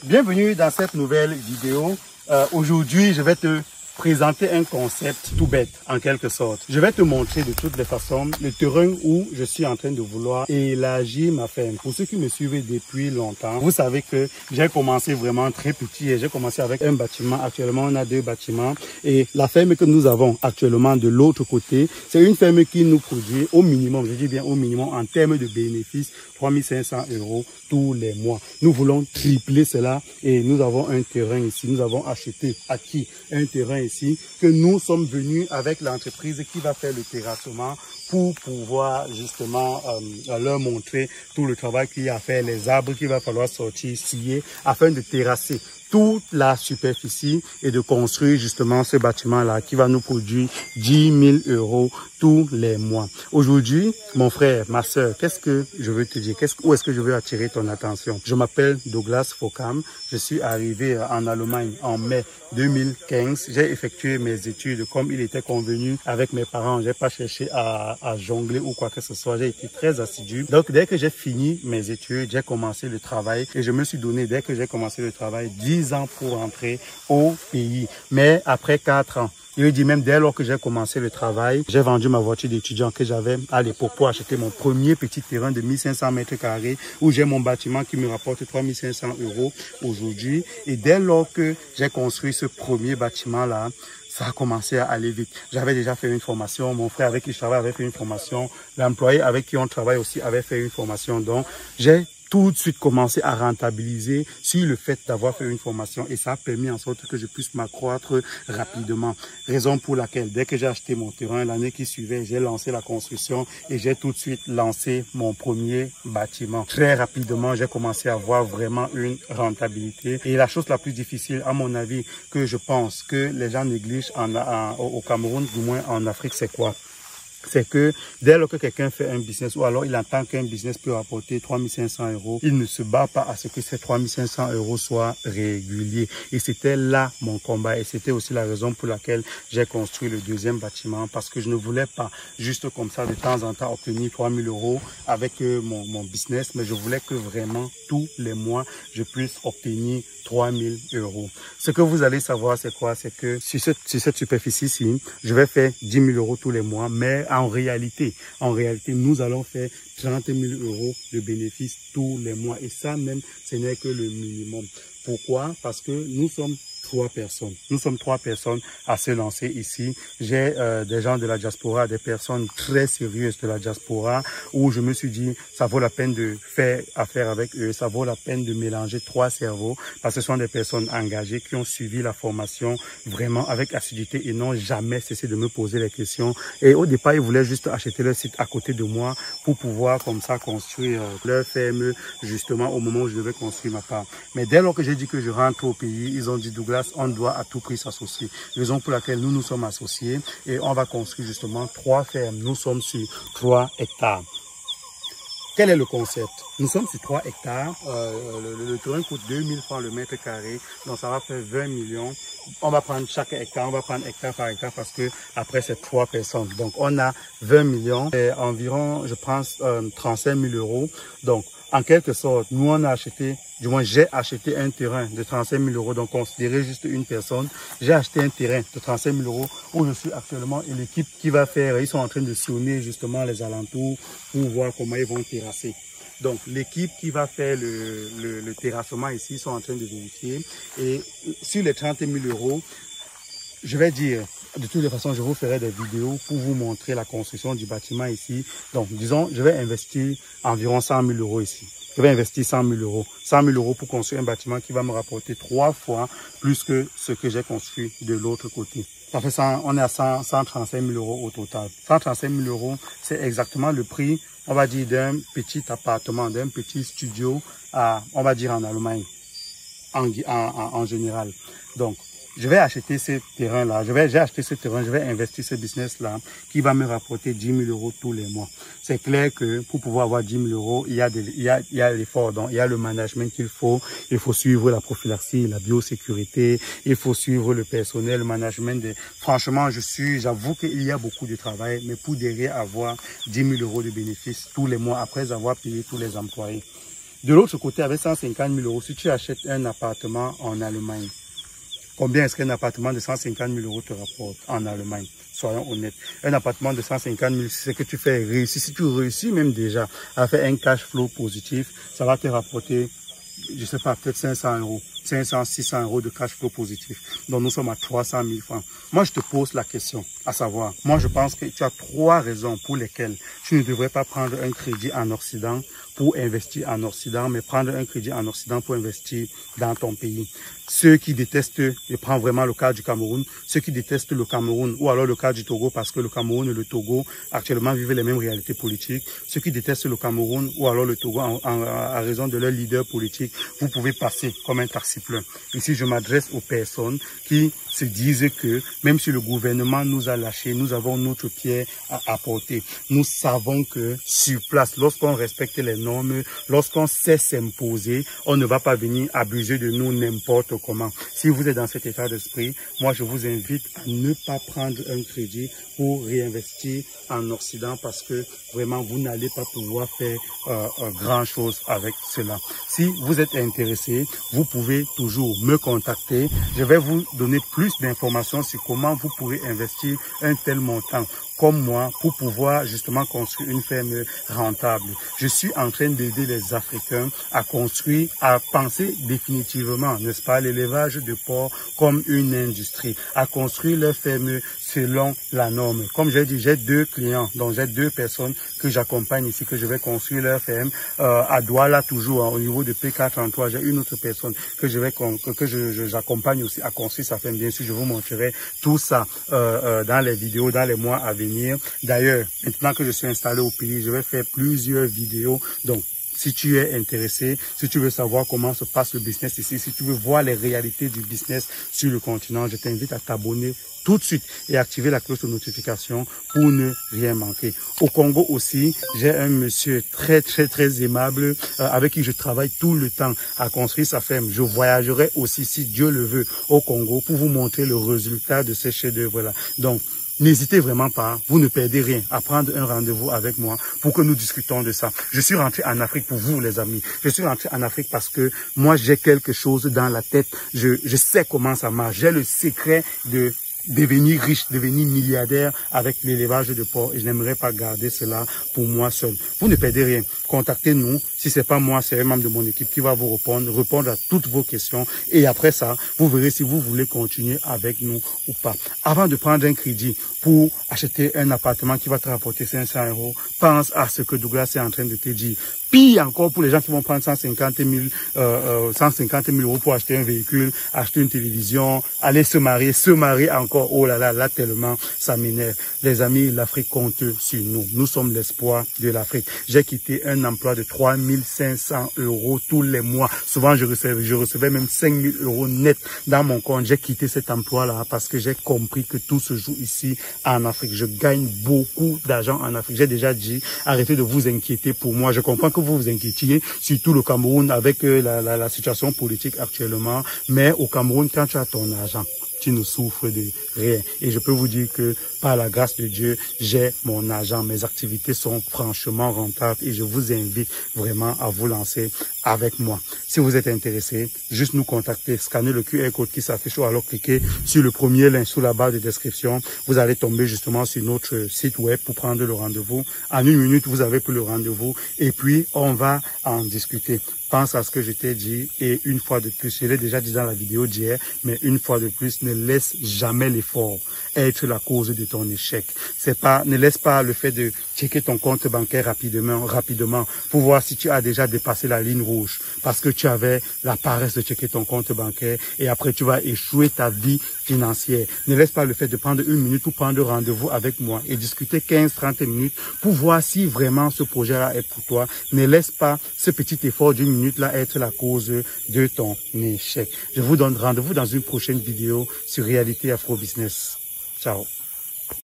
Bienvenue dans cette nouvelle vidéo. Aujourd'hui, je vais te présenter un concept tout bête, en quelque sorte. Je vais te montrer de toutes les façons le terrain où je suis en train de vouloir élargir ma ferme. Pour ceux qui me suivent depuis longtemps, vous savez que j'ai commencé vraiment très petit et j'ai commencé avec un bâtiment. Actuellement, on a 2 bâtiments et la ferme que nous avons actuellement de l'autre côté, c'est une ferme qui nous produit au minimum, je dis bien au minimum, en termes de bénéfices, 3500 € tous les mois. Nous voulons tripler cela et nous avons un terrain ici. Nous avons acquis un terrain ici que nous sommes venus avec l'entreprise qui va faire le terrassement pour pouvoir justement leur montrer tout le travail qu'il y a à faire, les arbres qu'il va falloir sortir, scier afin de terrasser toute la superficie et de construire justement ce bâtiment-là qui va nous produire 10 000 € tous les mois. Aujourd'hui, mon frère, ma soeur, qu'est-ce que je veux te dire? Où est-ce que je veux attirer ton attention? Je m'appelle Douglas Fokam. Je suis arrivé en Allemagne en mai 2015. J'ai effectué mes études comme il était convenu avec mes parents. J'ai pas cherché à jongler ou quoi que ce soit. J'ai été très assidu. Donc, dès que j'ai fini mes études, j'ai commencé le travail et je me suis donné, dès que j'ai commencé le travail, 10 ans pour entrer au pays. Mais après 4 ans, il dit même dès lors que j'ai commencé le travail, j'ai vendu ma voiture d'étudiant que j'avais à l'époque pour acheter mon premier petit terrain de 1500 mètres carrés où j'ai mon bâtiment qui me rapporte 3500 € aujourd'hui. Et dès lors que j'ai construit ce premier bâtiment-là, ça a commencé à aller vite. J'avais déjà fait une formation, mon frère avec qui je travaille avait fait une formation, l'employé avec qui on travaille aussi avait fait une formation. Donc, j'ai tout de suite commencé à rentabiliser sur le fait d'avoir fait une formation et ça a permis en sorte que je puisse m'accroître rapidement. Raison pour laquelle, dès que j'ai acheté mon terrain, l'année qui suivait, j'ai lancé la construction et j'ai tout de suite lancé mon premier bâtiment. Très rapidement, j'ai commencé à avoir vraiment une rentabilité. Et la chose la plus difficile, à mon avis, que je pense que les gens négligent au Cameroun, du moins en Afrique, c'est quoi? C'est que dès lors que quelqu'un fait un business ou alors il entend qu'un business peut rapporter 3500 €, il ne se bat pas à ce que ces 3500 € soient réguliers. Et c'était là mon combat et c'était aussi la raison pour laquelle j'ai construit le deuxième bâtiment parce que je ne voulais pas juste comme ça de temps en temps obtenir 3000 € avec mon business, mais je voulais que vraiment tous les mois je puisse obtenir 3000 €. Ce que vous allez savoir, c'est quoi? C'est que sur cette superficie-ci, je vais faire 10 000 € tous les mois, mais en réalité, nous allons faire 30 000 € de bénéfices tous les mois. Et ça même, ce n'est que le minimum. Pourquoi? Parce que nous sommes 3 personnes. Nous sommes 3 personnes à se lancer ici. J'ai des gens de la diaspora, des personnes très sérieuses de la diaspora où je me suis dit, ça vaut la peine de faire affaire avec eux, ça vaut la peine de mélanger 3 cerveaux parce que ce sont des personnes engagées qui ont suivi la formation vraiment avec assiduité et n'ont jamais cessé de me poser les questions. Et au départ, ils voulaient juste acheter leur site à côté de moi pour pouvoir comme ça construire leur ferme justement au moment où je devais construire ma part. Mais dès lors que j'ai dit que je rentre au pays, ils ont dit Douglas, on doit à tout prix s'associer. Raison pour laquelle nous nous sommes associés et on va construire justement 3 fermes. Nous sommes sur 3 hectares. Quel est le concept? Nous sommes sur 3 hectares. Le terrain coûte 2000 francs le mètre carré. Donc ça va faire 20 millions. On va prendre chaque hectare. On va prendre hectare par hectare parce que après c'est 3 personnes. Donc on a 20 millions. Et environ, je pense, 35 000 €. Donc en quelque sorte, nous on a acheté, du moins j'ai acheté un terrain de 35 000 €, donc considérez juste une personne. J'ai acheté un terrain de 35 000 € où je suis actuellement et l'équipe qui va faire, ils sont en train de sillonner justement les alentours pour voir comment ils vont terrasser. Donc l'équipe qui va faire le terrassement ici, ils sont en train de vérifier et sur les 30 000 €, je vais dire, de toutes les façons, je vous ferai des vidéos pour vous montrer la construction du bâtiment ici. Donc, disons, je vais investir environ 100 000 € ici. Je vais investir 100 000 €. 100 000 € pour construire un bâtiment qui va me rapporter 3 fois plus que ce que j'ai construit de l'autre côté. Ça fait 100, on est à 135 000 € au total. 135 000 €, c'est exactement le prix, on va dire, d'un petit appartement, d'un petit studio, on va dire en Allemagne, en général. Donc, je vais acheter ce terrain-là, j'ai acheté ce terrain, je vais investir ce business-là qui va me rapporter 10 000 € tous les mois. C'est clair que pour pouvoir avoir 10 000 €, il y a l'effort, donc il y a le management qu'il faut. Il faut suivre la prophylaxie, la biosécurité, il faut suivre le personnel, le management. Franchement, j'avoue qu'il y a beaucoup de travail, mais pour derrière avoir 10 000 € de bénéfices tous les mois après avoir payé tous les employés. De l'autre côté, avec 150 000 euros, si tu achètes un appartement en Allemagne, combien est-ce qu'un appartement de 150 000 euros te rapporte en Allemagne? Soyons honnêtes. Un appartement de 150 000, c'est que tu fais réussir. Si tu réussis même déjà à faire un cash flow positif, ça va te rapporter, je sais pas, peut-être 500 euros. 500, 600 euros de cash flow positif. Donc nous sommes à 300 000 francs. Moi, je te pose la question, à savoir, moi je pense que tu as 3 raisons pour lesquelles tu ne devrais pas prendre un crédit en Occident pour investir en Occident, mais prendre un crédit en Occident pour investir dans ton pays. Ceux qui détestent, je prends vraiment le cas du Cameroun, ceux qui détestent le Cameroun ou alors le cas du Togo parce que le Cameroun et le Togo actuellement vivent les mêmes réalités politiques. Ceux qui détestent le Cameroun ou alors le Togo à raison de leur leader politique, vous pouvez passer comme un taxi plein. Ici, je m'adresse aux personnes qui se disent que même si le gouvernement nous a lâchés, nous avons notre pierre à apporter. Nous savons que sur place, lorsqu'on respecte les normes, lorsqu'on sait s'imposer, on ne va pas venir abuser de nous n'importe comment. Si vous êtes dans cet état d'esprit, moi je vous invite à ne pas prendre un crédit pour réinvestir en Occident parce que vraiment vous n'allez pas pouvoir faire grand chose avec cela. Si vous êtes intéressé, vous pouvez toujours me contacter. Je vais vous donner plus d'informations sur comment vous pourrez investir un tel montant comme moi pour pouvoir justement construire une ferme rentable. Je suis en train d'aider les Africains à construire, à penser définitivement, n'est-ce pas, l'élevage de porc comme une industrie, à construire leur ferme selon la norme. Comme j'ai dit, j'ai 2 clients, donc j'ai 2 personnes que j'accompagne ici, que je vais construire leur ferme. À Douala, toujours, au niveau de P433, j'ai une autre personne que j'accompagne aussi à construire sa ferme. Bien sûr, je vous montrerai tout ça dans les vidéos, dans les mois à venir. D'ailleurs, maintenant que je suis installé au pays, je vais faire plusieurs vidéos. Donc, si tu es intéressé, si tu veux savoir comment se passe le business ici, si tu veux voir les réalités du business sur le continent, je t'invite à t'abonner tout de suite et activer la cloche de notification pour ne rien manquer. Au Congo aussi, j'ai un monsieur très aimable avec qui je travaille tout le temps à construire sa ferme. Je voyagerai aussi, si Dieu le veut, au Congo pour vous montrer le résultat de ces chefs-d'œuvre-là. Donc, n'hésitez vraiment pas, vous ne perdez rien à prendre un rendez-vous avec moi pour que nous discutons de ça. Je suis rentré en Afrique pour vous, les amis. Je suis rentré en Afrique parce que moi, j'ai quelque chose dans la tête. Je sais comment ça marche. J'ai le secret de devenir riche, devenir milliardaire avec l'élevage de porc et je n'aimerais pas garder cela pour moi seul. Vous ne perdez rien. Contactez-nous. Si c'est pas moi, c'est un membre de mon équipe qui va vous répondre à toutes vos questions et après ça, vous verrez si vous voulez continuer avec nous ou pas. Avant de prendre un crédit pour acheter un appartement qui va te rapporter 500 euros, pense à ce que Douglas est en train de te dire. Pire encore pour les gens qui vont prendre 150 000 euros pour acheter un véhicule, acheter une télévision, aller se marier encore. Oh là là, là tellement ça m'énerve. Les amis, l'Afrique compte sur nous. Nous sommes l'espoir de l'Afrique. J'ai quitté un emploi de 3 500 euros tous les mois. Souvent, je recevais même 5 000 euros net dans mon compte. J'ai quitté cet emploi-là parce que j'ai compris que tout se joue ici en Afrique. Je gagne beaucoup d'argent en Afrique. J'ai déjà dit, arrêtez de vous inquiéter pour moi. Je comprends que vous vous inquiétiez, surtout le Cameroun avec la situation politique actuellement. Mais au Cameroun, quand tu as ton argent, tu ne souffres de rien. Et je peux vous dire que par la grâce de Dieu, j'ai mon argent. Mes activités sont franchement rentables et je vous invite vraiment à vous lancer avec moi. Si vous êtes intéressé, juste nous contacter, scannez le QR code qui s'affiche ou alors cliquez sur le premier lien sous la barre de description. Vous allez tomber justement sur notre site web pour prendre le rendez-vous. En 1 minute, vous avez pris le rendez-vous et puis on va en discuter. Pense à ce que je t'ai dit et une fois de plus, je l'ai déjà dit dans la vidéo d'hier, mais une fois de plus, ne laisse jamais l'effort être la cause de ton échec. Ne laisse pas le fait de checker ton compte bancaire rapidement pour voir si tu as déjà dépassé la ligne rouge parce que tu avais la paresse de checker ton compte bancaire et après tu vas échouer ta vie financière. Ne laisse pas le fait de prendre 1 minute pour prendre rendez-vous avec moi et discuter 15-30 minutes pour voir si vraiment ce projet-là est pour toi. Ne laisse pas ce petit effort d'1 minute là être la cause de ton échec. Je vous donne rendez-vous dans une prochaine vidéo sur Réalité Afro Business. Ciao.